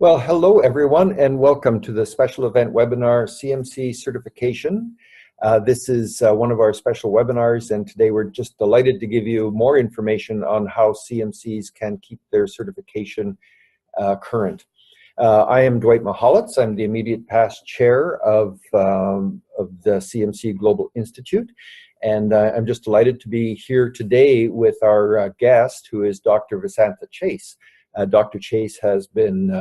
Well, hello everyone, and welcome to the special event webinar, CMC Certification. This is one of our special webinars, and today we're just delighted to give you more information on how CMCs can keep their certification current. I am Dwight Mahalitz. I'm the immediate past chair of the CMC Global Institute, and I'm just delighted to be here today with our guest, who is Dr. Vasantha Chase. Dr. Chase has been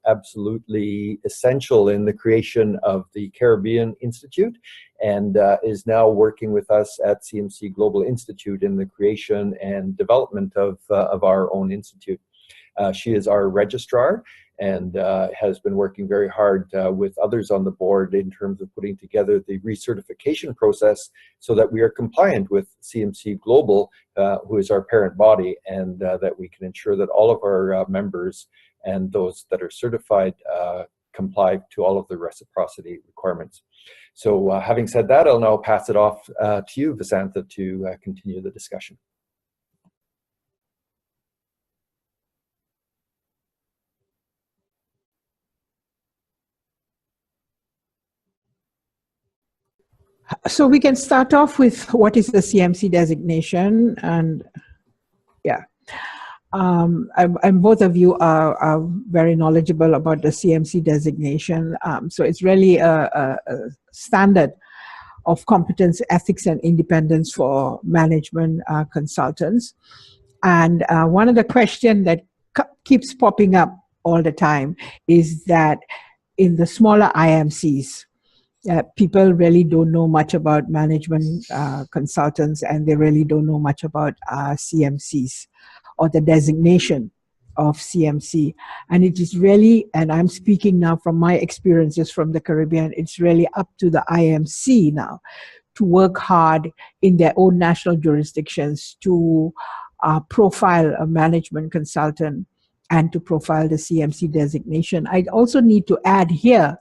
absolutely essential in the creation of the Caribbean Institute and is now working with us at CMC Global Institute in the creation and development of our own institute. She is our registrar and has been working very hard with others on the board in terms of putting together the recertification process so that we are compliant with CMC Global, who is our parent body, and that we can ensure that all of our members and those that are certified comply to all of the reciprocity requirements. So having said that, I'll now pass it off to you, Vasantha, to continue the discussion. So we can start off with what is the CMC designation, and yeah, and both of you are very knowledgeable about the CMC designation. So it's really a standard of competence, ethics, and independence for management consultants. And one of the questions that keeps popping up all the time is that in the smaller IMCs, people really don't know much about management consultants, and they really don't know much about CMCs or the designation of CMC. And it is really, and I'm speaking now from my experiences from the Caribbean, it's really up to the IMC now to work hard in their own national jurisdictions to profile a management consultant and to profile the CMC designation. I also need to add here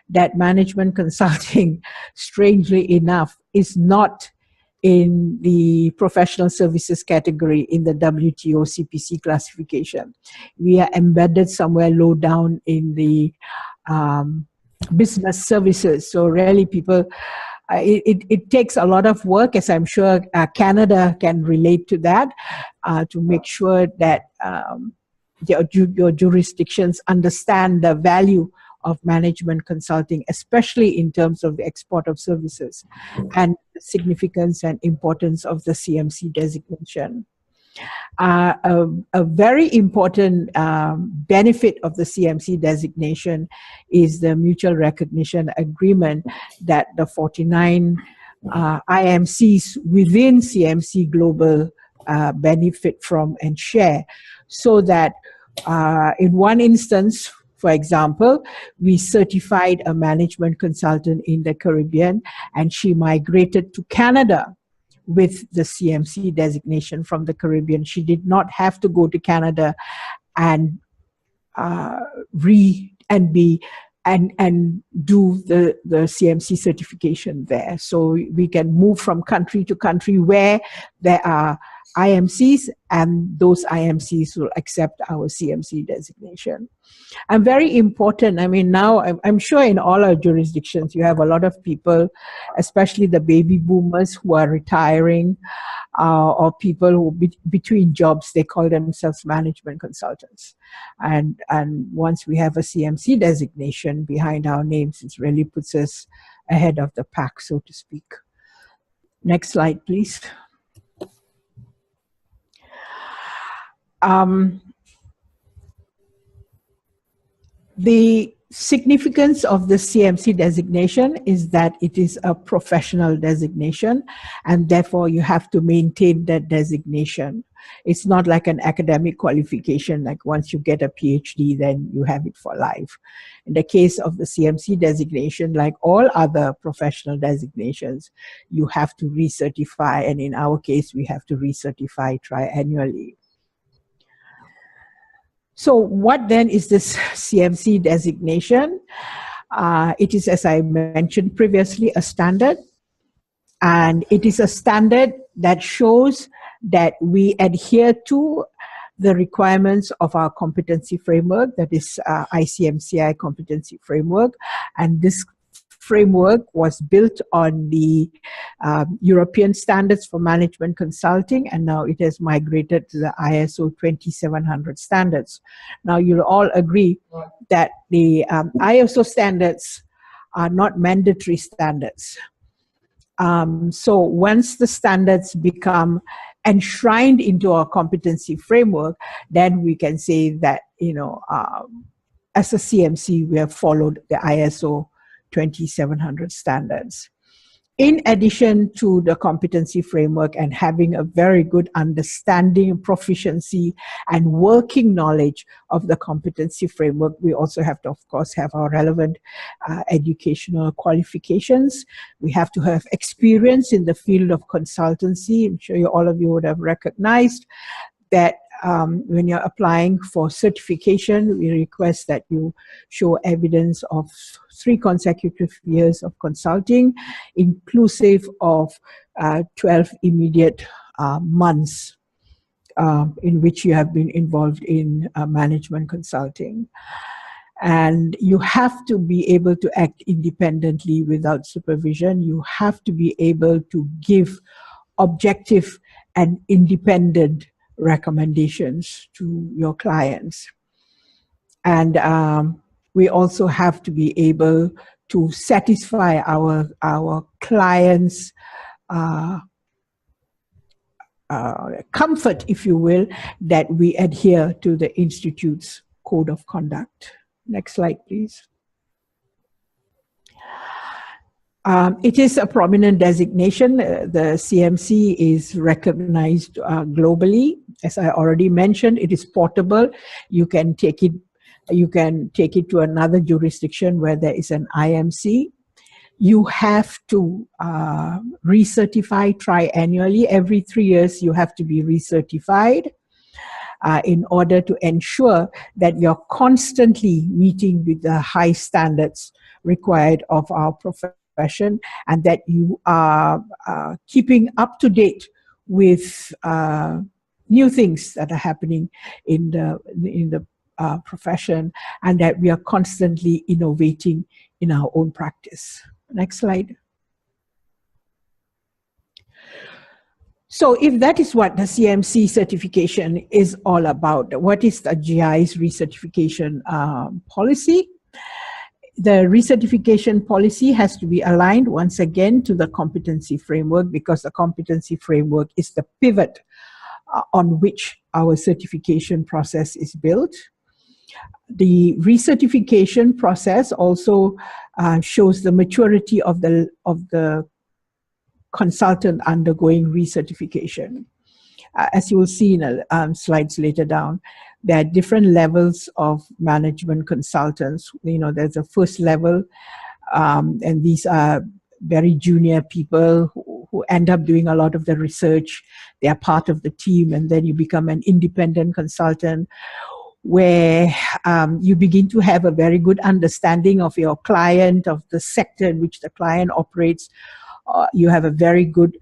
that management consulting, strangely enough, is not in the professional services category in the WTO CPC classification. We are embedded somewhere low down in the business services. So really people, it takes a lot of work, as I'm sure Canada can relate to that, to make sure that your jurisdictions understand the value of management consulting, especially in terms of the export of services and the significance and importance of the CMC designation. A very important benefit of the CMC designation is the mutual recognition agreement that the 49 IMCs within CMC Global benefit from and share, so that in one instance, for example, we certified a management consultant in the Caribbean, and she migrated to Canada with the CMC designation from the Caribbean. She did not have to go to Canada and do the CMC certification there. So we can move from country to country where there are IMCs, and those IMCs will accept our CMC designation. And very important, I mean, now I'm sure in all our jurisdictions you have a lot of people, especially the baby boomers who are retiring, or people who between jobs, they call themselves management consultants. And once we have a CMC designation behind our names, it really puts us ahead of the pack, so to speak. Next slide, please. The significance of the CMC designation is that it is a professional designation, and therefore you have to maintain that designation. It's not like an academic qualification, like once you get a PhD, then you have it for life. In the case of the CMC designation, like all other professional designations, you have to recertify, and in our case, we have to recertify triannually. So what then is this CMC designation? It is, as I mentioned previously, a standard. And it is a standard that shows that we adhere to the requirements of our competency framework, that is ICMCI competency framework. And this framework was built on the European standards for management consulting, and now it has migrated to the ISO 2700 standards. Now you'll all agree that the ISO standards are not mandatory standards. So once the standards become enshrined into our competency framework, then we can say that, you know, as a CMC, we have followed the ISO 2700 standards. In addition to the competency framework and having a very good understanding, proficiency, and working knowledge of the competency framework, we also have to, of course, have our relevant educational qualifications. We have to have experience in the field of consultancy. I'm sure all of you would have recognized that when you're applying for certification, we request that you show evidence of 3 consecutive years of consulting, inclusive of 12 immediate months in which you have been involved in management consulting. And you have to be able to act independently without supervision. You have to be able to give objective and independent recommendations to your clients. And we also have to be able to satisfy our clients' comfort, if you will, that we adhere to the Institute's code of conduct. Next slide, please. It is a prominent designation. The CMC is recognized globally. As I already mentioned, it is portable. You can take it to another jurisdiction where there is an IMC. You have to recertify triannually. Every 3 years, you have to be recertified in order to ensure that you're constantly meeting with the high standards required of our profession, and that you are keeping up to date with new things that are happening in the profession, and that we are constantly innovating in our own practice. Next slide. So if that is what the CMC certification is all about, what is the GI's recertification policy? The recertification policy has to be aligned once again to the competency framework, because the competency framework is the pivot on which our certification process is built. The recertification process also shows the maturity of the consultant undergoing recertification. As you will see in slides later down, there are different levels of management consultants. You know, there's a first level, and these are very junior people who end up doing a lot of the research. They are part of the team, and then you become an independent consultant, where you begin to have a very good understanding of your client, of the sector in which the client operates. You have a very good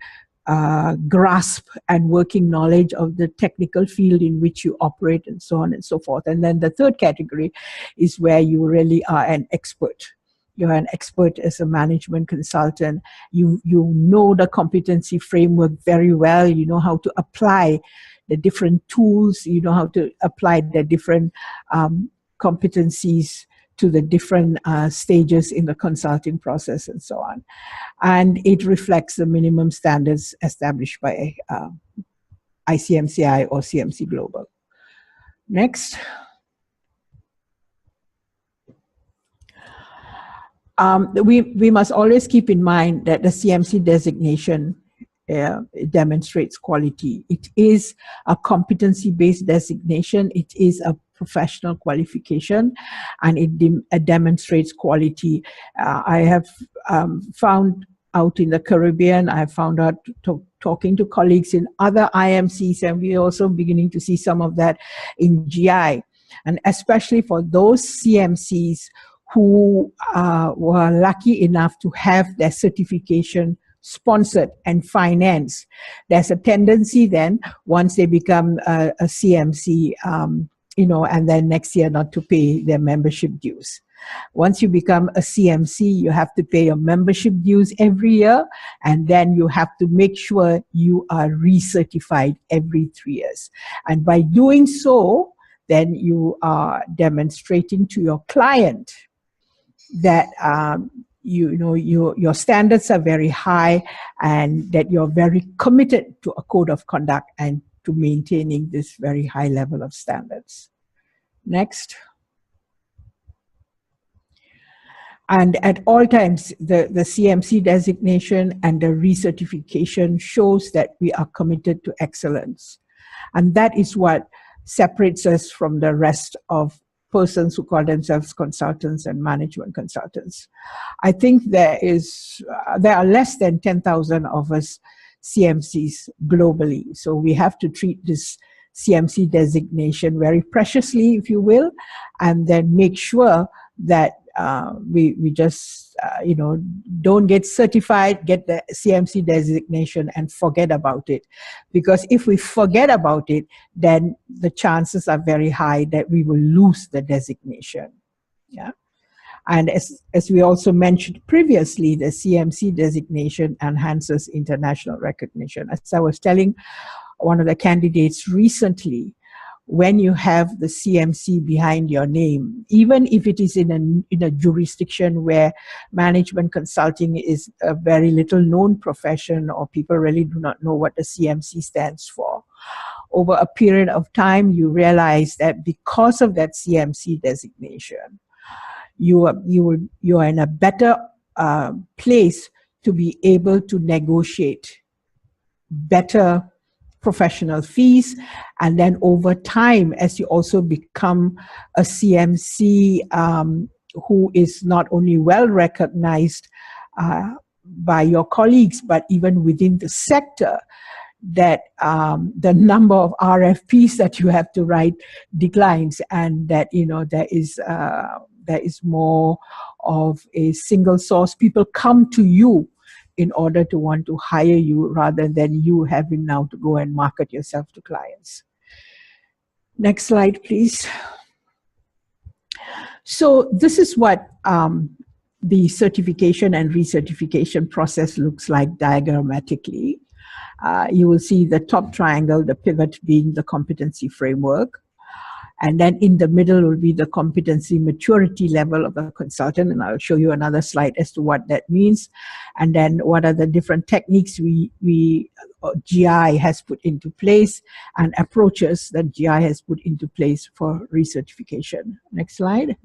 grasp and working knowledge of the technical field in which you operate, and so on and so forth. And then the third category is where you really are an expert. You're an expert as a management consultant. You know the competency framework very well. You know how to apply the different tools. You know how to apply the different competencies to the different stages in the consulting process, and so on. And it reflects the minimum standards established by ICMCI or CMC-Global. Next. We must always keep in mind that the CMC designation it demonstrates quality. It is a competency-based designation. It is a professional qualification, and it demonstrates quality. I have found out in the Caribbean, I found out talking to colleagues in other IMCs, and we're also beginning to see some of that in GI. And especially for those CMCs who were lucky enough to have their certification sponsored and financed, there's a tendency then, once they become a CMC, and then next year not to pay their membership dues. Once you become a CMC, you have to pay your membership dues every year, and then you have to make sure you are recertified every 3 years. And by doing so, then you are demonstrating to your client that your standards are very high and that you're very committed to a code of conduct and to maintaining this very high level of standards. Next. And at all times, the CMC designation and the recertification shows that we are committed to excellence. And that is what separates us from the rest of persons who call themselves consultants and management consultants. I think there are less than 10,000 of us CMCs globally. So we have to treat this CMC designation very preciously, if you will, and then make sure that we just, don't get certified, get the CMC designation and forget about it. Because if we forget about it, then the chances are very high that we will lose the designation. Yeah. And as we also mentioned previously, the CMC designation enhances international recognition. As I was telling one of the candidates recently, when you have the CMC behind your name, even if it is in a jurisdiction where management consulting is a very little known profession or people really do not know what the CMC stands for, over a period of time you realize that because of that CMC designation, you are in a better place to be able to negotiate better professional fees. And then over time, as you also become a CMC who is not only well recognized by your colleagues, but even within the sector, that the number of RFPs that you have to write declines, and that there is more of a single source. People come to you in order to want to hire you rather than you having now to go and market yourself to clients. Next slide, please. So this is what the certification and recertification process looks like diagrammatically. You will see the top triangle, the pivot being the competency framework. And then in the middle will be the competency maturity level of the consultant. And I'll show you another slide as to what that means. And then what are the different techniques GI has put into place and approaches that GI has put into place for recertification. Next slide.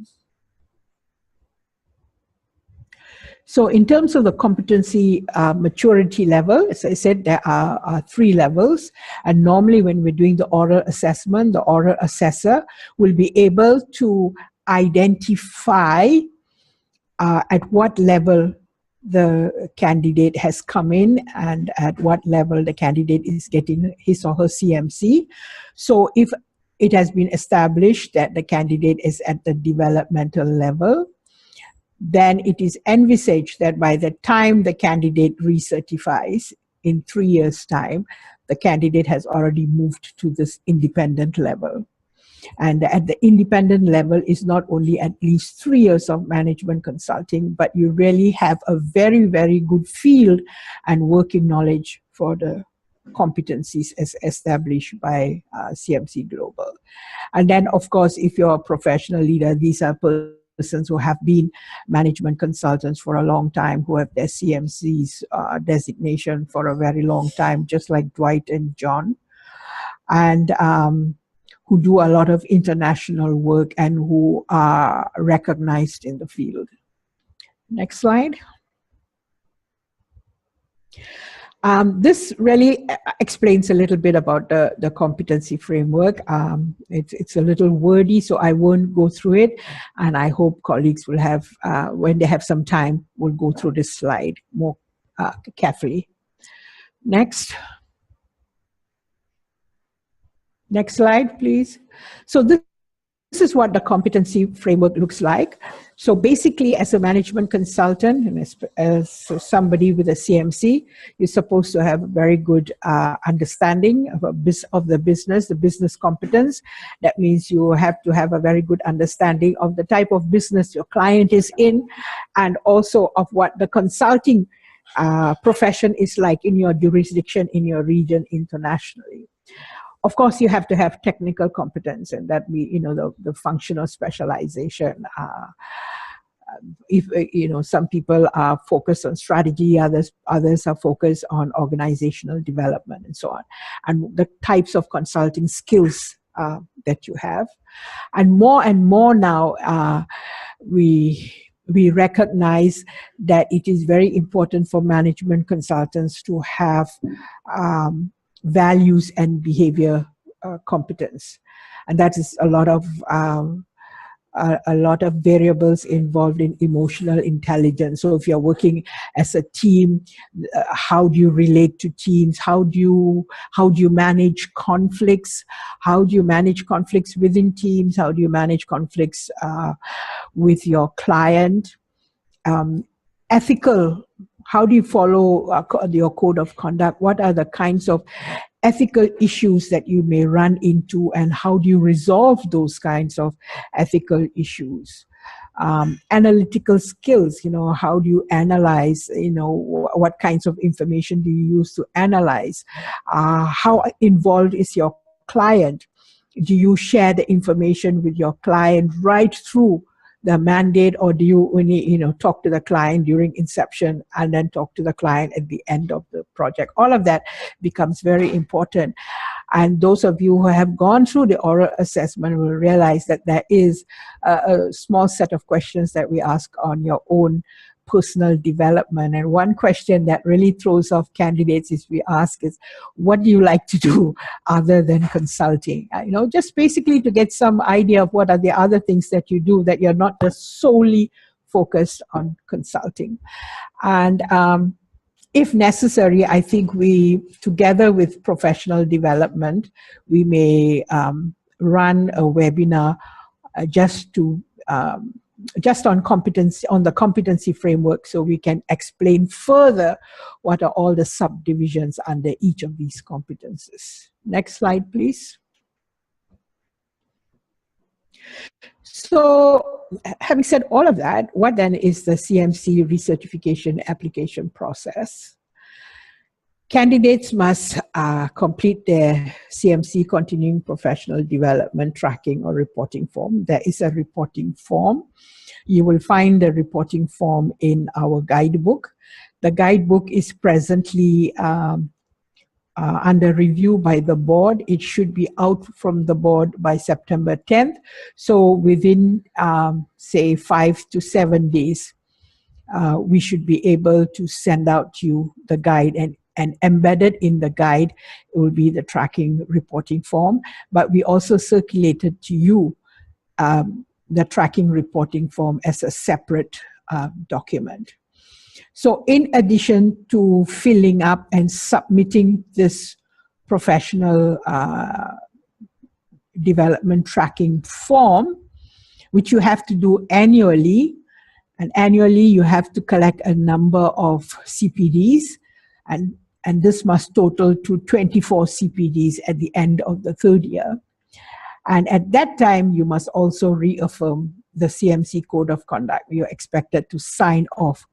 So in terms of the competency maturity level, as I said, there are 3 levels. And normally when we're doing the oral assessment, the oral assessor will be able to identify at what level the candidate has come in and at what level the candidate is getting his or her CMC. So if it has been established that the candidate is at the developmental level, then it is envisaged that by the time the candidate recertifies in 3 years' time, the candidate has already moved to this independent level. And at the independent level is not only at least 3 years of management consulting, but you really have a very, very good field and working knowledge for the competencies as established by CMC Global. And then, of course, if you're a professional leader, these are persons who have been management consultants for a long time, who have their CMCs designation for a very long time, just like Dwight and John, and who do a lot of international work and who are recognized in the field. Next slide. This really explains a little bit about the competency framework. It's a little wordy, so I won't go through it. And I hope colleagues will have, when they have some time, will go through this slide more carefully. Next. Next slide, please. So this is what the competency framework looks like. So basically, as a management consultant and as somebody with a CMC, you're supposed to have a very good understanding of the business competence. That means you have to have a very good understanding of the type of business your client is in, and also of what the consulting profession is like in your jurisdiction, in your region, internationally. Of course, you have to have technical competence, and that means, the functional specialization. If some people are focused on strategy, others are focused on organizational development, and so on, and the types of consulting skills that you have. And more now, we recognize that it is very important for management consultants to have values and behavior competence, and that is a lot of variables involved in emotional intelligence. So if you're working as a team, how do you relate to teams? How do you manage conflicts? How do you manage conflicts within teams? How do you manage conflicts with your client? Ethical. How do you follow your code of conduct? What are the kinds of ethical issues that you may run into, and how do you resolve those kinds of ethical issues? Analytical skills, how do you analyze, what kinds of information do you use to analyze? How involved is your client? Do you share the information with your client right through the mandate, or do you only talk to the client during inception and then talk to the client at the end of the project? All of that becomes very important. And those of you who have gone through the oral assessment will realize that there is a small set of questions that we ask on your own personal development. And one question that really throws off candidates is we ask is, what do you like to do other than consulting? Just basically to get some idea of what are the other things that you do, that you're not just solely focused on consulting. And if necessary, I think we, together with professional development, we may run a webinar just on the competency framework, so we can explain further what are all the subdivisions under each of these competences. Next slide, please. So, having said all of that, what then is the CMC recertification application process? Candidates must complete their CMC Continuing Professional Development Tracking or Reporting Form. There is a reporting form. You will find the reporting form in our guidebook. The guidebook is presently under review by the board. It should be out from the board by September 10th. So within, say, 5 to 7 days, we should be able to send out to you the guide, and embedded in the guide will be the tracking reporting form. But we also circulated to you the tracking reporting form as a separate document. So in addition to filling up and submitting this professional development tracking form, which you have to do annually, and annually you have to collect a number of CPDs, and this must total to 24 CPDs at the end of the third year. And at that time, you must also reaffirm the CMC Code of Conduct. You're expected to sign off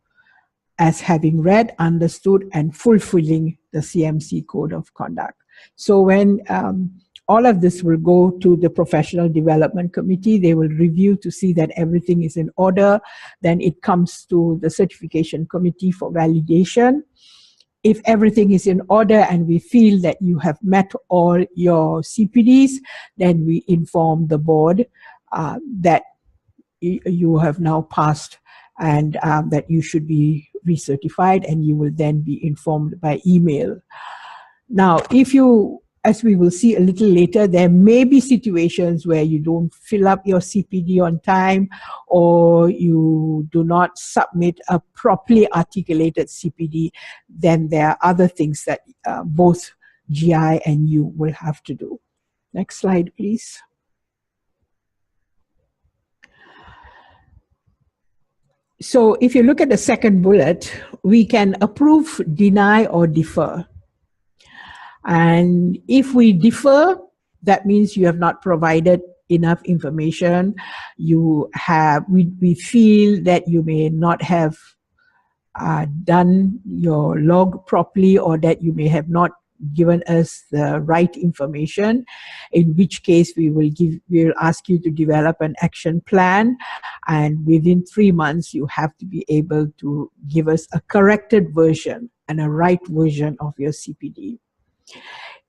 as having read, understood, and fulfilling the CMC Code of Conduct. So when all of this will go to the Professional Development Committee, they will review to see that everything is in order. Then it comes to the Certification Committee for validation. If everything is in order and we feel that you have met all your CPDs, then we inform the board that you have now passed, and that you should be recertified, and you will then be informed by email. Now, if you, as we will see a little later, there may be situations where you don't fill up your CPD on time, or you do not submit a properly articulated CPD. Then there are other things that both GI and you will have to do. Next slide, please. So if you look at the second bullet, we can approve, deny, or defer. And if we defer, that means you have not provided enough information. We feel that you may not have done your log properly, or that you may have not given us the right information, in which case we will ask you to develop an action plan, and within 3 months you have to be able to give us a corrected version and a right version of your CPD.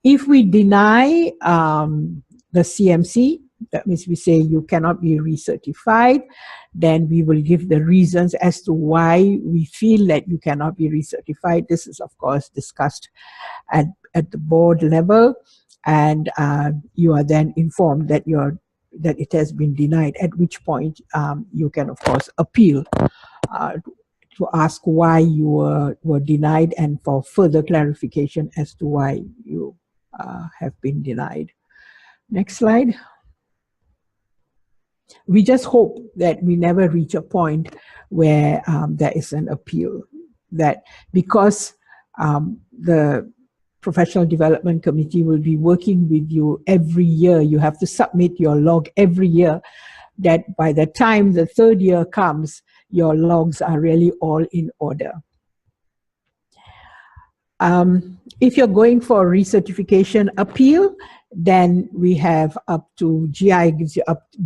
If we deny the CMC, that means we say you cannot be recertified, then we will give the reasons as to why we feel that you cannot be recertified. This is, of course, discussed at the board level, and you are then informed that it has been denied, at which point you can, of course, appeal to ask why you were denied, and for further clarification as to why you have been denied. Next slide. We just hope that we never reach a point where there is an appeal, that because the Professional Development Committee will be working with you every year, you have to submit your log every year, that by the time the third year comes, your logs are really all in order. If you're going for a recertification appeal, then we have up to, GI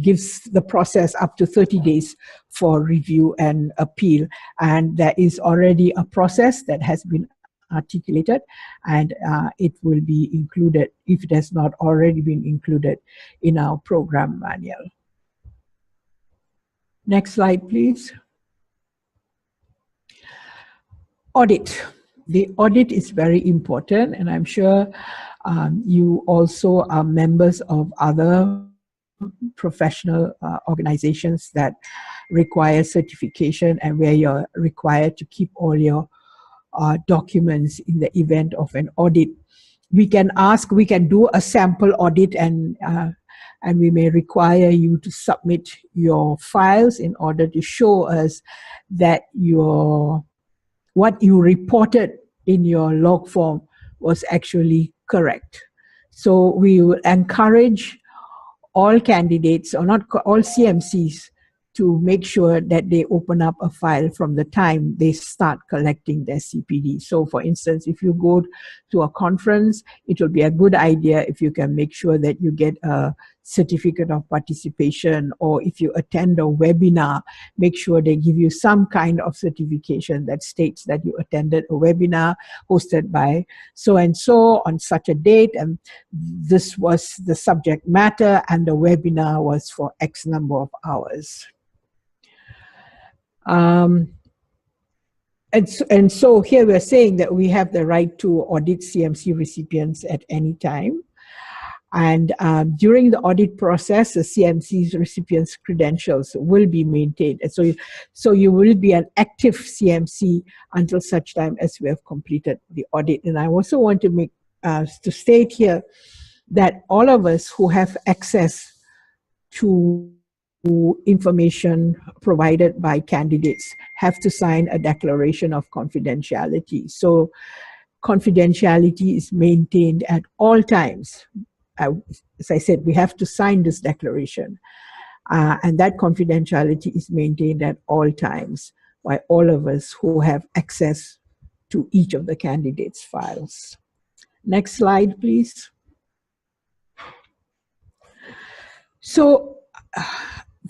gives the process up to 30 days for review and appeal. And there is already a process that has been articulated, and it will be included, if it has not already been included, in our program manual. Next slide, please. Audit. The audit is very important, and I'm sure you also are members of other professional organizations that require certification, and where you're required to keep all your documents in the event of an audit. We can do a sample audit, and we may require you to submit your files in order to show us that what you reported in your log form was actually correct. So we will encourage all candidates, or not all CMCs, to make sure that they open up a file from the time they start collecting their CPD. So for instance, if you go to a conference, it will be a good idea if you can make sure that you get a certificate of participation, or if you attend a webinar, make sure they give you some kind of certification that states that you attended a webinar hosted by so-and-so on such a date, and this was the subject matter, and the webinar was for X number of hours. And so here we're saying that we have the right to audit CMC recipients at any time. And during the audit process, the CMC recipients' credentials will be maintained. And so you will be an active CMC until such time as we have completed the audit. And I also want to state here that all of us who have access to information provided by candidates have to sign a declaration of confidentiality. So confidentiality is maintained at all times. As I said, we have to sign this declaration, and that confidentiality is maintained at all times by all of us who have access to each of the candidates' files. Next slide, please. So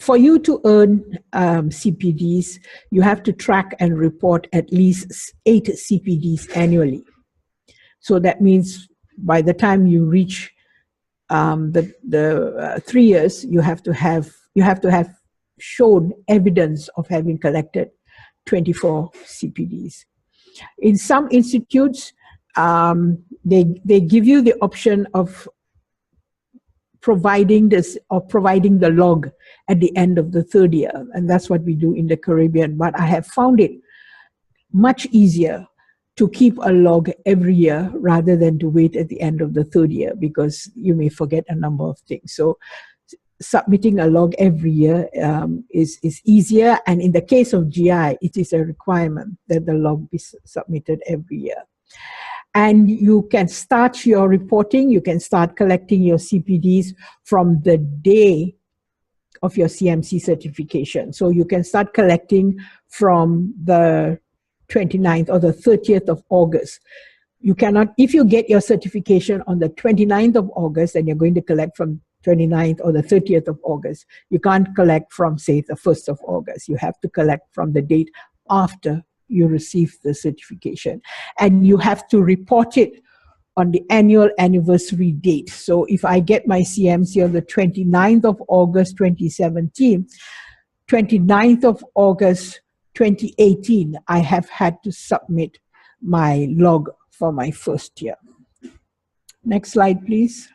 for you to earn CPDs, you have to track and report at least 8 CPDs annually. So that means by the time you reach the 3 years, you have to have shown evidence of having collected 24 CPDs. In some institutes, they give you the option of providing the log at the end of the 3rd year, and that's what we do in the Caribbean. But I have found it much easier to keep a log every year rather than to wait at the end of the 3rd year, because you may forget a number of things. So submitting a log every year is easier, and in the case of GI, it is a requirement that the log be submitted every year. And you can start your reporting, you can start collecting your CPDs from the day of your CMC certification. So you can start collecting from the 29th or the 30th of August. You cannot, if you get your certification on the 29th of August and you're going to collect from 29th or the 30th of August, you can't collect from, say, the 1st of August. You have to collect from the date after you receive the certification. And you have to report it on the annual anniversary date. So if I get my CMC on the 29th of August 2017, 29th of August 2018, I have had to submit my log for my first year. Next slide, please.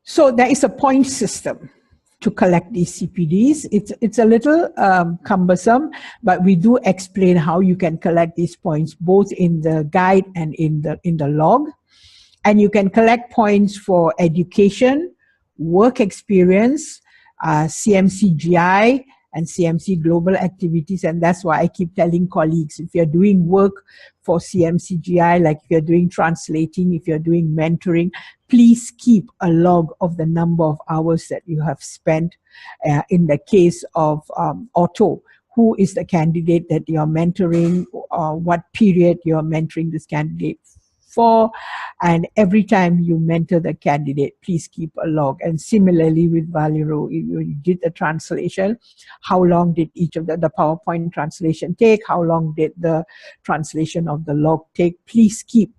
So there is a point system to collect these CPDs. It's a little cumbersome, but we do explain how you can collect these points both in the guide and in the log. And you can collect points for education, work experience, CMC-GI, and CMC-Global activities. And that's why I keep telling colleagues, if you're doing work for CMC-GI, like if you're doing translating, if you're doing mentoring, please keep a log of the number of hours that you have spent. In the case of Otto, who is the candidate that you're mentoring, what period you're mentoring this candidate for, and every time you mentor the candidate, please keep a log. And similarly with Valero, you did the translation, how long did each of the PowerPoint translation take, how long did the translation of the log take. Please keep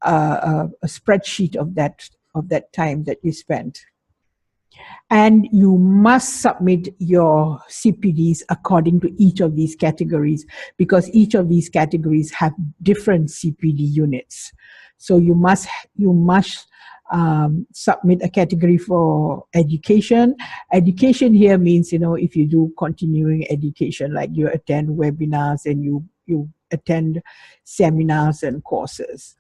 a spreadsheet of that time that you spent. And you must submit your CPDs according to each of these categories, because each of these categories have different CPD units. So you must submit a category for education. Education here means, if you do continuing education, like you attend webinars and you attend seminars and courses.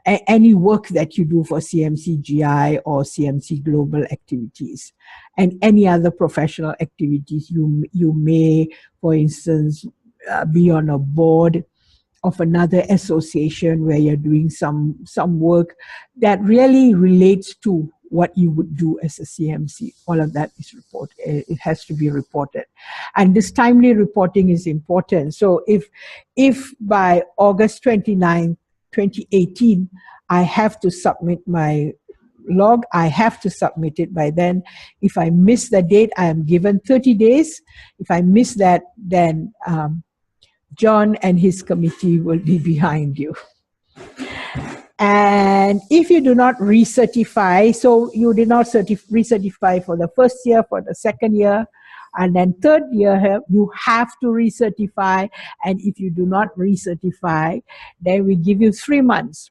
Any work that you do for CMC-GI or CMC-Global activities, and any other professional activities. You may, for instance, be on a board of another association where you're doing some work that really relates to what you would do as a CMC. All of that is reported. It has to be reported. And this timely reporting is important. So if by August 29, 2018, I have to submit my log, I have to submit it by then. If I miss the date, I am given 30 days. If I miss that, then John and his committee will be behind you. And if you do not recertify, so you did not recertify for the first year, for the second year, and then third year, you have to recertify. And if you do not recertify, then we give you 3 months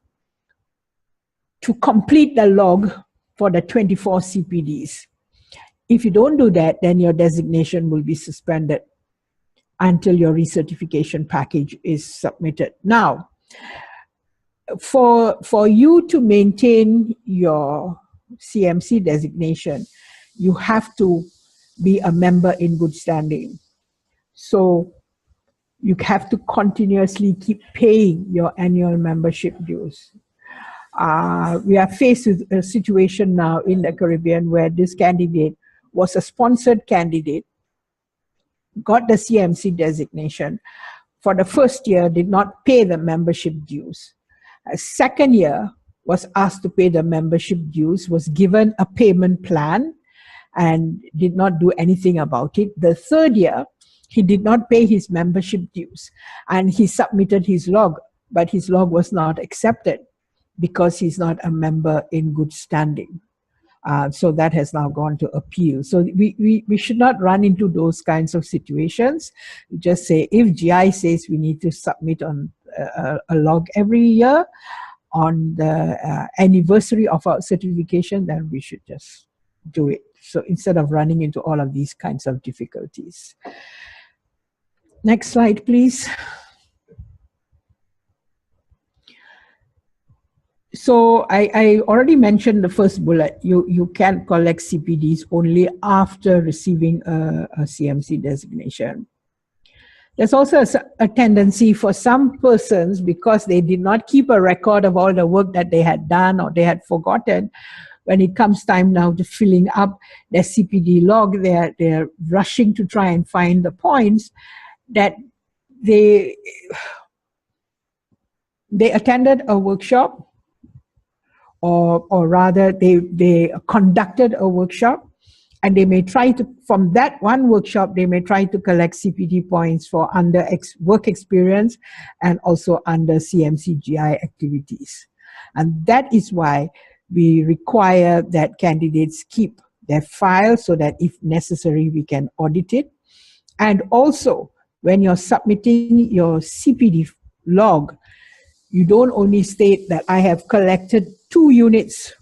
to complete the log for the 24 CPDs. If you don't do that, then your designation will be suspended until your recertification package is submitted. Now, for you to maintain your CMC designation, you have to be a member in good standing. So you have to continuously keep paying your annual membership dues. We are faced with a situation now in the Caribbean where this candidate was a sponsored candidate, got the CMC designation. For the first year, did not pay the membership dues. A second year, was asked to pay the membership dues, was given a payment plan, and did not do anything about it. The third year, he did not pay his membership dues, and he submitted his log, but his log was not accepted because he's not a member in good standing. So that has now gone to appeal. So we should not run into those kinds of situations. We just say, if GI says we need to submit on a log every year on the anniversary of our certification, then we should just do it. So instead of running into all of these kinds of difficulties. Next slide, please. So I already mentioned the first bullet. You can collect CPDs only after receiving a CMC designation. There's also a tendency for some persons, because they did not keep a record of all the work that they had done or they had forgotten, when it comes time now to filling up their CPD log, they're rushing to try and find the points that they attended a workshop, or rather they conducted a workshop, and they may try to, from that one workshop, they may try to collect CPD points for under work experience and also under CMC-GI activities. And that is why we require that candidates keep their file so that if necessary, we can audit it. And also, when you're submitting your CPD log, you don't only state that I have collected 2 units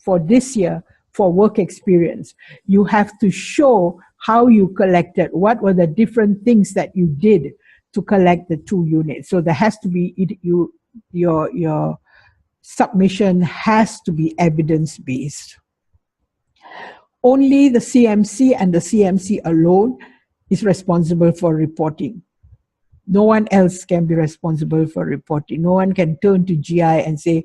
for this year for work experience. You have to show how you collected, what were the different things that you did to collect the 2 units. So there has to be, your submission has to be evidence-based. Only the CMC and the CMC alone is responsible for reporting. No one else can be responsible for reporting. No one can turn to GI and say,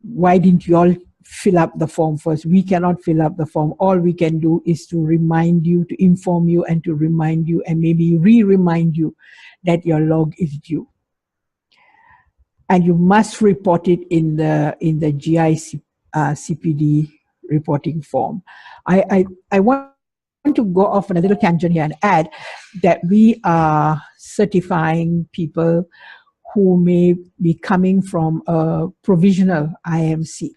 why didn't you all fill up the form first? We cannot fill up the form. All we can do is to remind you, to inform you, and to remind you, and maybe re-remind you that your log is due. And you must report it in the GI CPD reporting form. I want to go off on a little tangent here and add that we are certifying people who may be coming from a provisional IMC.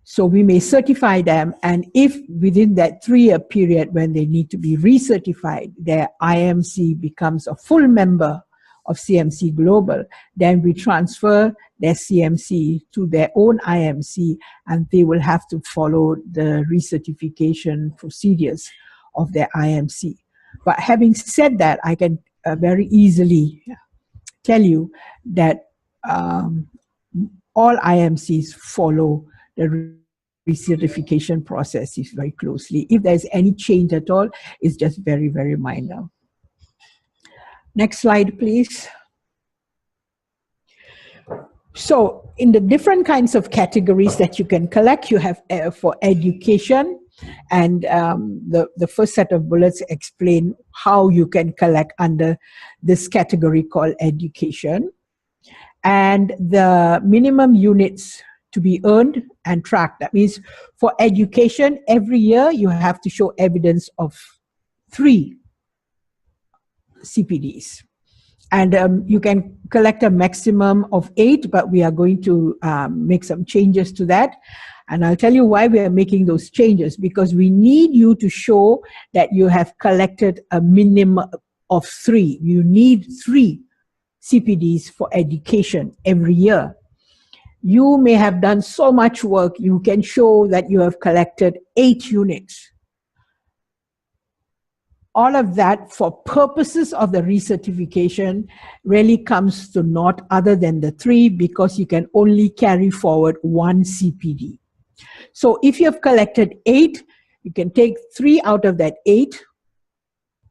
So we may certify them, and if within that 3-year period when they need to be recertified, their IMC becomes a full member of CMC Global, then we transfer their CMC to their own IMC, and they will have to follow the recertification procedures of their IMC. But having said that, I can very easily tell you that all IMCs follow the recertification processes very closely. If there's any change at all, it's just very, very minor. Next slide, please. So in the different kinds of categories that you can collect, you have for education, and the first set of bullets explain how you can collect under this category called education. And the minimum units to be earned and tracked. That means for education, every year you have to show evidence of 3 CPDs. And you can collect a maximum of 8, but we are going to make some changes to that. And I'll tell you why we are making those changes, because we need you to show that you have collected a minimum of 3. You need 3 CPDs for education every year. You may have done so much work, you can show that you have collected 8 units. All of that for purposes of the recertification really comes to naught other than the 3, because you can only carry forward 1 CPD. So if you have collected 8, you can take 3 out of that 8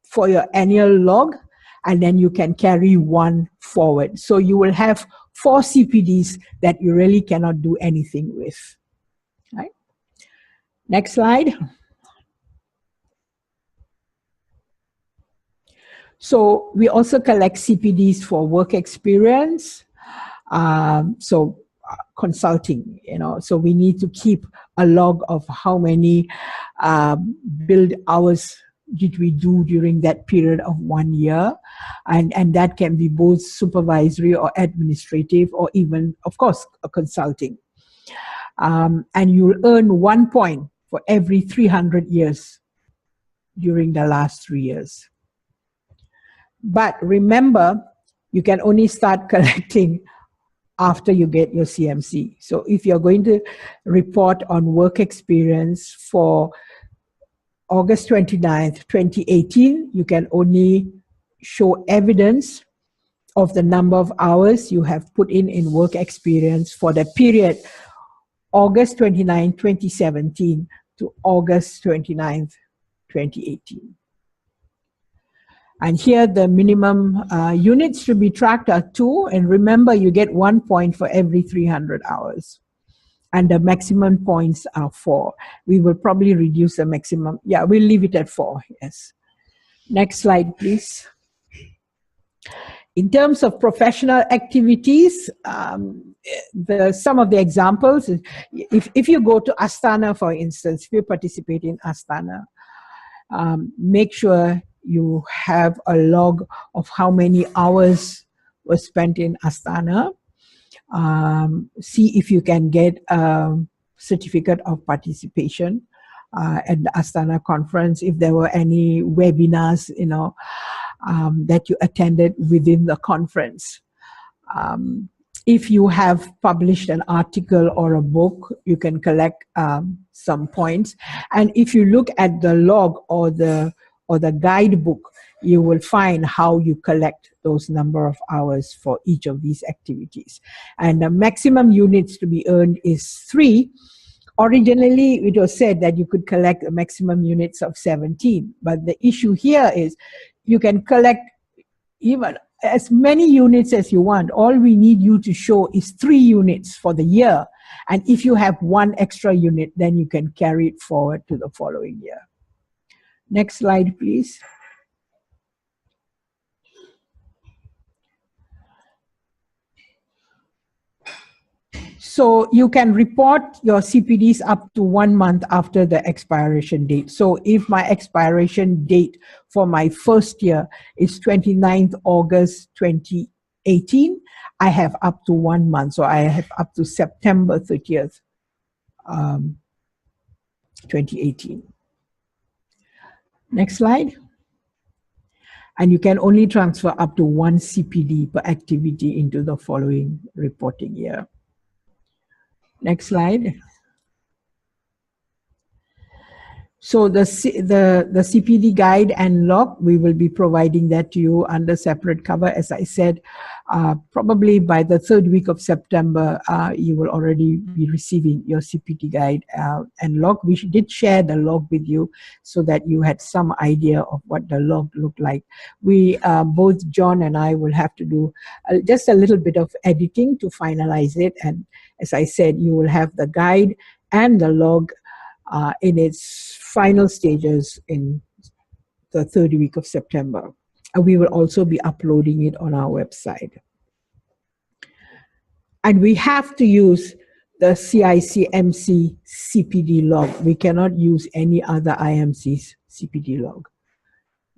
for your annual log, and then you can carry 1 forward. So you will have 4 CPDs that you really cannot do anything with. Right? Next slide. So we also collect CPDs for work experience. Consulting, so we need to keep a log of how many billed hours did we do during that period of 1 year. And that can be both supervisory or administrative, or even, of course, a consulting. And you'll earn 1 point for every 300 years during the last 3 years. But remember, you can only start collecting after you get your CMC. So if you're going to report on work experience for August 29th, 2018, you can only show evidence of the number of hours you have put in work experience for the period August 29, 2017 to August 29, 2018. And here the minimum units to be tracked are 2, and remember you get 1 point for every 300 hours. And the maximum points are 4. We will probably reduce the maximum. Yeah, we'll leave it at 4, yes. Next slide, please. In terms of professional activities, some of the examples, if you go to Astana, for instance, if you participate in Astana, make sure you have a log of how many hours were spent in Astana. See if you can get a certificate of participation at the Astana conference, if there were any webinars, you know, that you attended within the conference. If you have published an article or a book, you can collect some points. And if you look at the log or the guidebook, you will find how you collect those number of hours for each of these activities. And the maximum units to be earned is 3. Originally, it was said that you could collect a maximum units of 17. But the issue here is you can collect even as many units as you want. All we need you to show is 3 units for the year. And if you have 1 extra unit, then you can carry it forward to the following year. Next slide, please. So you can report your CPDs up to 1 month after the expiration date. So if my expiration date for my first year is 29th August 2018, I have up to 1 month. So I have up to September 30th, 2018. Next slide. And you can only transfer up to 1 CPD per activity into the following reporting year. Next slide. So the CPD guide and log, we will be providing that to you under separate cover. As I said, probably by the 3rd week of September, you will already be receiving your CPD guide and log. We did share the log with you so that you had some idea of what the log looked like. We, both John and I, will have to do just a little bit of editing to finalize it. And as I said, you will have the guide and the log in its final stages in the 3rd week of September. And we will also be uploading it on our website. And we have to use the CICMC CPD log. We cannot use any other IMC's CPD log.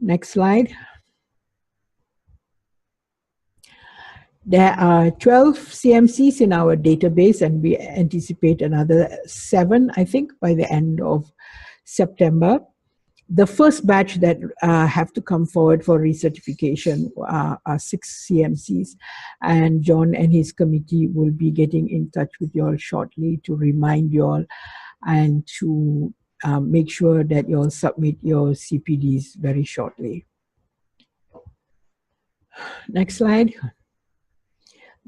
Next slide. There are 12 CMCs in our database, and we anticipate another 7, I think, by the end of September. The first batch that have to come forward for recertification are 6 CMCs, and John and his committee will be getting in touch with you all shortly to remind you all and to make sure that you all submit your CPDs very shortly. Next slide.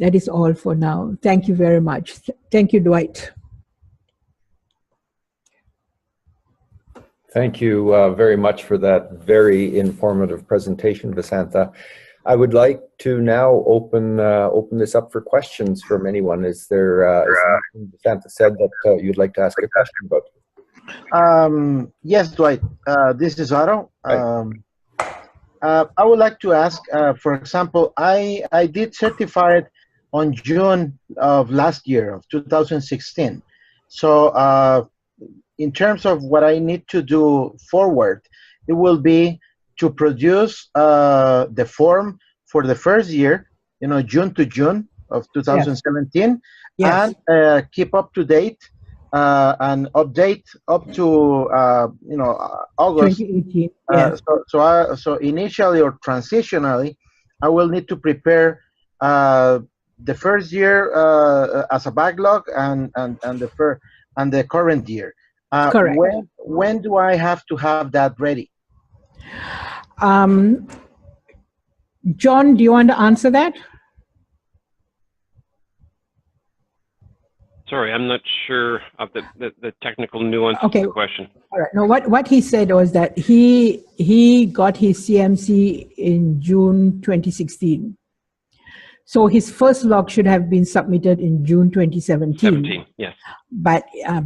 That is all for now. Thank you very much. Thank you, Dwight. Thank you very much for that very informative presentation, Vasantha. I would like to now open this up for questions from anyone. Is there something Vasantha said that you'd like to ask a question about? Yes, Dwight. This is Otto. Right. I would like to ask, for example, I did certify it on June of last year, of 2016. So in terms of what I need to do forward, it will be to produce the form for the first year, you know, June to June of 2017, Yes. and keep up to date and update up to you know, August 2018. Yes. So initially or transitionally, I will need to prepare the first year as a backlog and the current year. Correct. When do I have to have that ready? John, do you want to answer that? Sorry, I'm not sure of the technical nuance of the question. All right. No, what he said was that he got his CMC in June 2016. So his first log should have been submitted in June 2017. Yes. But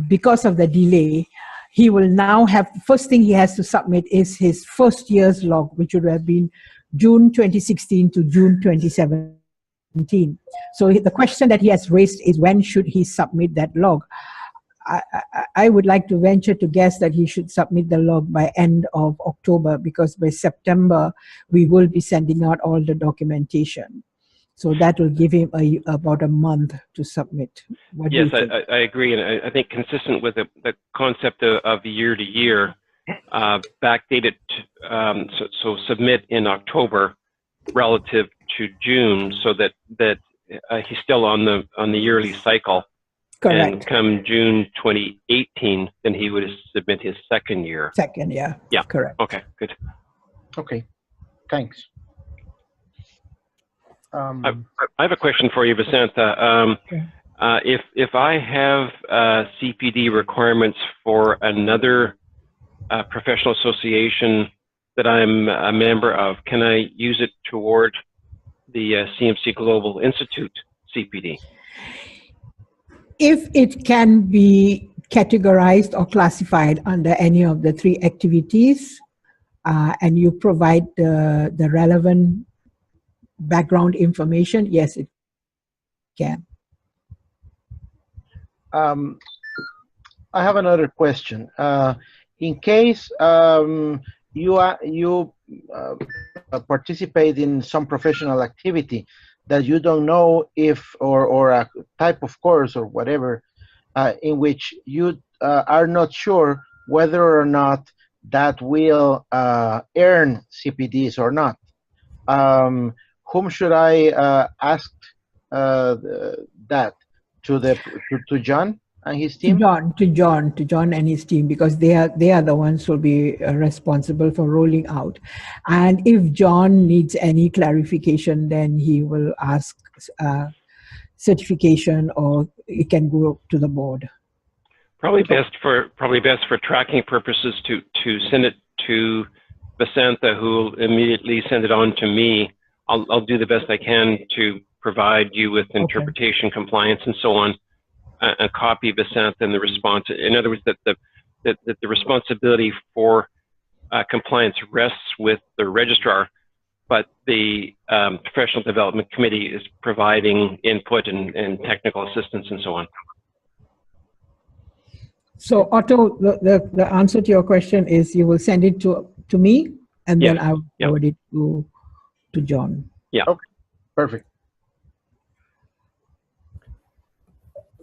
because of the delay, he will now have, first thing he has to submit is his first year's log, which would have been June 2016 to June 2017. So the question that he has raised is, when should he submit that log? I would like to venture to guess that he should submit the log by end of October, because by September, we will be sending out all the documentation. So that will give him about a month to submit. What yes, I agree. And I think consistent with the concept of year to year, backdate it, so submit in October relative to June, so that he's still on the yearly cycle. Correct. And come June 2018, then he would submit his second year. Second, yeah. Yeah. Correct. Okay, good. Okay, thanks. I have a question for you, Vasantha. Okay. If I have CPD requirements for another professional association that I'm a member of, can I use it toward the CMC Global Institute CPD? If it can be categorized or classified under any of the three activities, and you provide the relevant background information, yes, it can. I have another question. In case you participate in some professional activity that you don't know if, or a type of course or whatever, in which you are not sure whether or not that will earn CPDs or not, whom should I ask that? To John and his team? To John and his team, because they are the ones who will be responsible for rolling out. And if John needs any clarification, then he will ask certification, or it can go to the board. Probably best for tracking purposes to send it to Vasantha, who will immediately send it on to me. I'll do the best I can to provide you with interpretation, compliance, and so on. A copy of Vasantha and the response. In other words, that the responsibility for compliance rests with the registrar, but the professional development committee is providing input and technical assistance and so on. So Otto, the answer to your question is you will send it to me, and then I will forward it to John. Yeah. Okay. Perfect.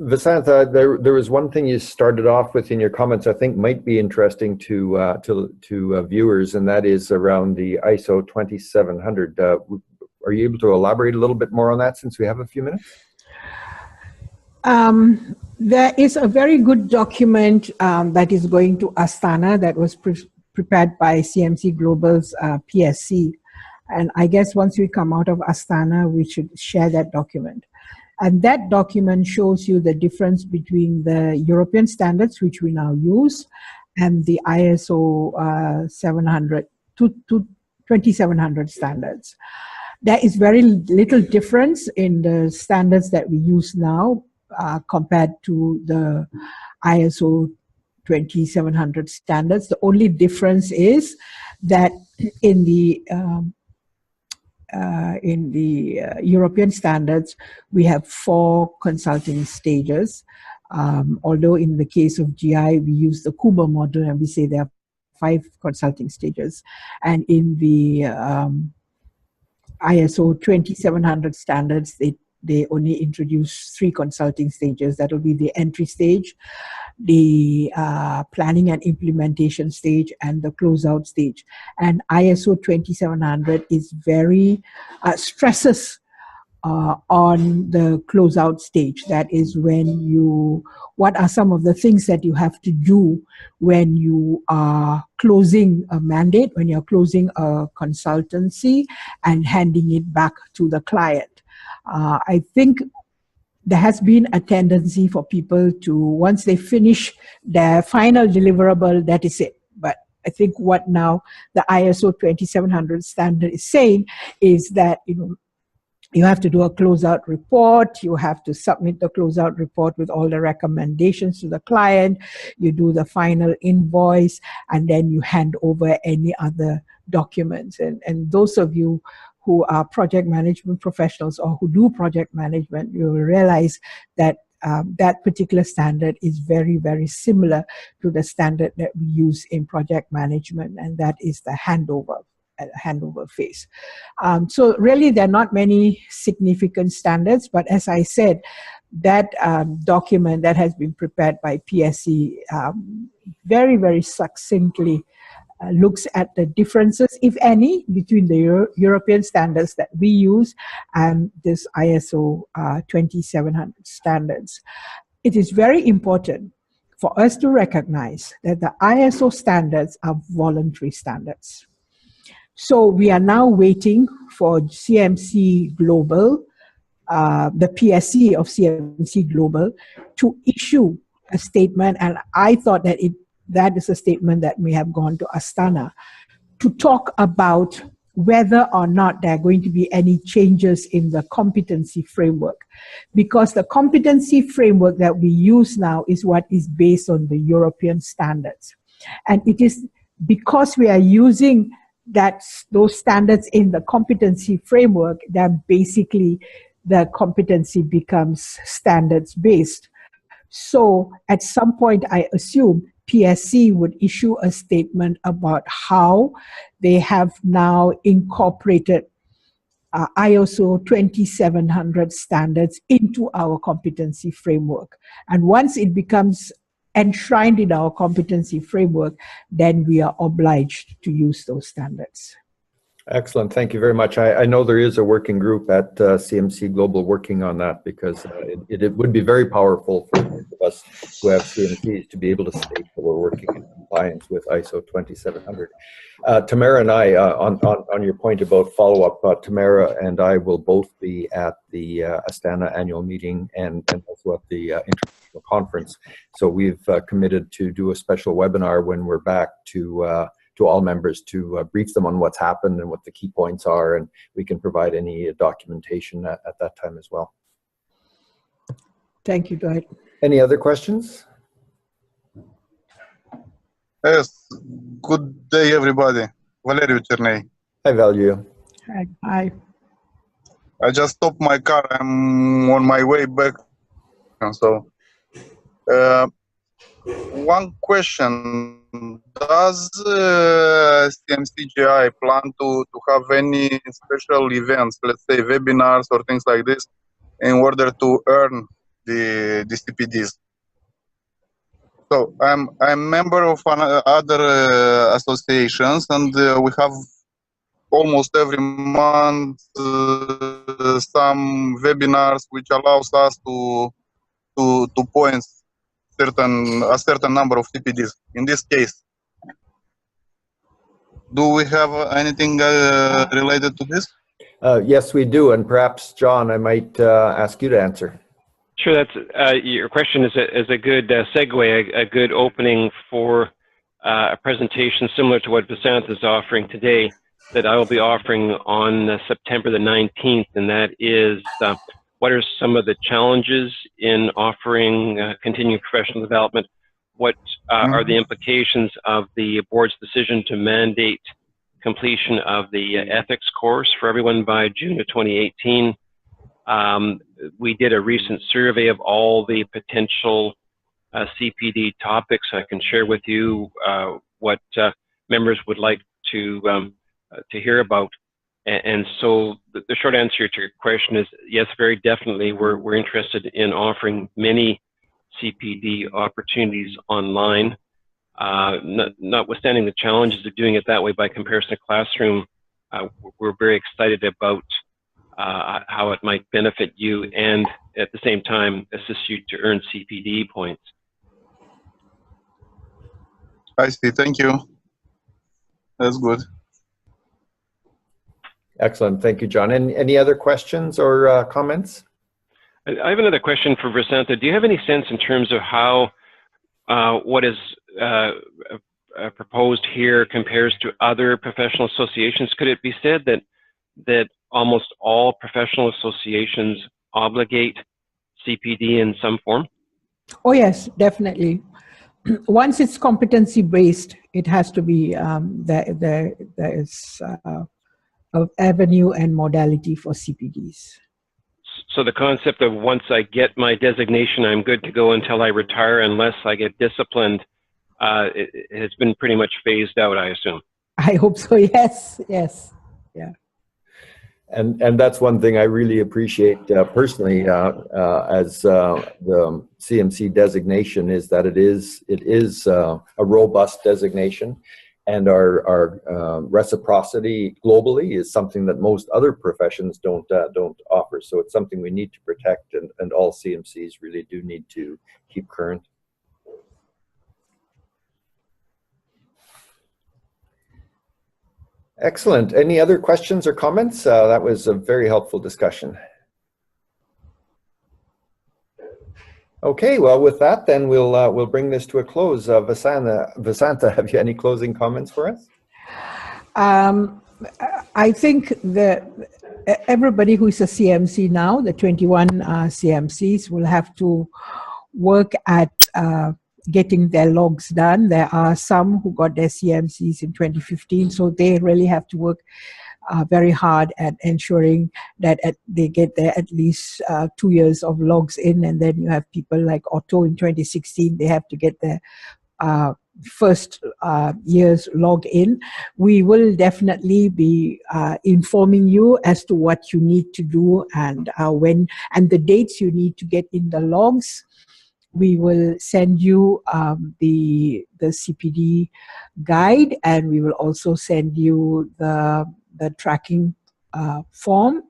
Vasantha, there was one thing you started off with in your comments I think might be interesting to viewers, and that is around the ISO 2700. Are you able to elaborate a little bit more on that, since we have a few minutes? There is a very good document that is going to Astana that was prepared by CMC Global's PSC. And I guess once we come out of Astana, we should share that document. And that document shows you the difference between the European standards, which we now use, and the ISO 2700 standards. There is very little difference in the standards that we use now compared to the ISO 2700 standards. The only difference is that in the European standards, we have 4 consulting stages. Although in the case of GI, we use the Kuba model and we say there are 5 consulting stages. And in the ISO 2700 standards, they only introduce 3 consulting stages. That will be the entry stage, the planning and implementation stage, and the closeout stage. And ISO 2700 is very stresses on the closeout stage. That is when what are some of the things that you have to do when you are closing a mandate, when you're closing a consultancy and handing it back to the client. I think there has been a tendency for people to, once they finish their final deliverable, that is it. But I think what now the ISO 2700 standard is saying is that, you have to do a closeout report. You have to submit the closeout report with all the recommendations to the client. You do the final invoice, and then you hand over any other documents. And those of you who are project management professionals or who do project management, you will realize that that particular standard is very, very similar to the standard that we use in project management, and that is the handover phase. So really there are not many significant standards, but as I said, that document that has been prepared by PSC very, very succinctly looks at the differences, if any, between the European standards that we use and this ISO 2700 standards. It is very important for us to recognize that the ISO standards are voluntary standards. So we are now waiting for CMC-Global, the PSC of CMC-Global, to issue a statement, and I thought that that is a statement that may have gone to Astana, to talk about whether or not there are going to be any changes in the competency framework. Because the competency framework that we use now is what is based on the European standards. And it is because we are using those standards in the competency framework that basically the competency becomes standards based. So at some point, I assume PSC would issue a statement about how they have now incorporated ISO 2700 standards into our competency framework. And once it becomes enshrined in our competency framework, then we are obliged to use those standards. Excellent. Thank you very much. I know there is a working group at CMC Global working on that, because it would be very powerful for those of us who have CMCs to be able to state that we're working in compliance with ISO 2700. Tamara and I, on your point about follow-up, Tamara and I will both be at the Astana annual meeting and also at the international conference. So we've committed to do a special webinar when we're back to all members to brief them on what's happened and what the key points are, and we can provide any documentation at that time as well. Thank you, Dwight. Any other questions? Yes. Good day, everybody. Valeriu Cernei. Hi, Valeriu. Hi. I just stopped my car. I'm on my way back. So, one question. Does CMC-GI plan to have any special events, let's say webinars or things like this, in order to earn the CPDs? So I'm a member of other associations, and we have almost every month some webinars which allows us to point a certain number of CPDs. In this case, do we have anything related to this? Yes, we do, and perhaps John, I might ask you to answer. Sure, that's your question is a good segue, a good opening for a presentation similar to what Vasantha is offering today, that I will be offering on September the 19th, and that is what are some of the challenges in offering continuing professional development? What are the implications of the board's decision to mandate completion of the ethics course for everyone by June of 2018? We did a recent survey of all the potential CPD topics. I can share with you what members would like to hear about. And so the short answer to your question is yes, very definitely. We're interested in offering many CPD opportunities online. Notwithstanding the challenges of doing it that way by comparison to classroom, we're very excited about how it might benefit you and at the same time assist you to earn CPD points. I see. Thank you. That's good. Excellent. Thank you, John. And any other questions or comments? I have another question for Vasantha. Do you have any sense in terms of how what is proposed here compares to other professional associations? Could it be said that almost all professional associations obligate CPD in some form? Oh, yes, definitely. Once it's competency based, it has to be there is an avenue and modality for CPDs. So the concept of once I get my designation, I'm good to go until I retire unless I get disciplined, it has been pretty much phased out, I assume. I hope so, yes, yes, yeah. And that's one thing I really appreciate personally as the CMC designation is that it is a robust designation, and our reciprocity globally is something that most other professions don't offer. So it's something we need to protect, and all CMCs really do need to keep current. Excellent. Any other questions or comments? That was a very helpful discussion. Okay, well, with that, then we'll bring this to a close. Vasantha, have you any closing comments for us? I think that everybody who is a CMC now, the 21 CMCs, will have to work at getting their logs done. There are some who got their CMCs in 2015, so they really have to work very hard at ensuring that they get there at least 2 years of logs in. And then you have people like Otto in 2016, they have to get their first year's log in. We will definitely be informing you as to what you need to do and when, and the dates you need to get in the logs. We will send you the CPD guide, and we will also send you the tracking form.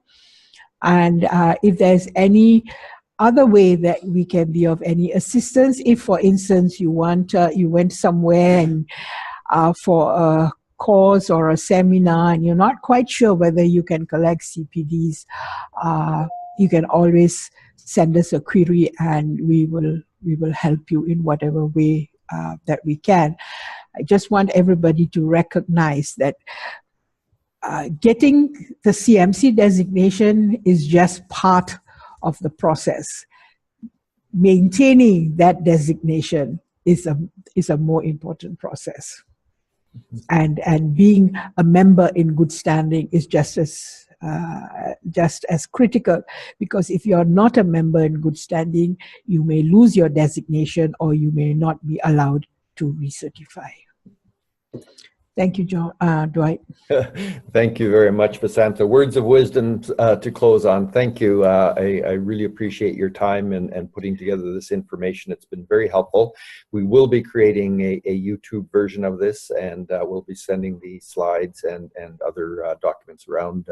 And if there's any other way that we can be of any assistance, if for instance you went somewhere and for a course or a seminar and you're not quite sure whether you can collect CPDs, you can always send us a query and we will help you in whatever way that we can. I just want everybody to recognize that getting the CMC designation is just part of the process. Maintaining that designation is a more important process. And being a member in good standing is just as critical, because if you're not a member in good standing, you may lose your designation or you may not be allowed to recertify. Thank you, Dwight. Thank you very much, Vasantha. Words of wisdom to close on. Thank you. I really appreciate your time and putting together this information. It's been very helpful. We will be creating a YouTube version of this, and we'll be sending the slides and other documents around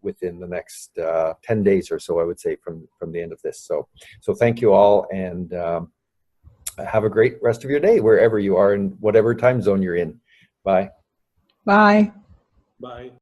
within the next 10 days or so, I would say, from the end of this. So thank you all, and have a great rest of your day, wherever you are and whatever time zone you're in. Bye. Bye. Bye.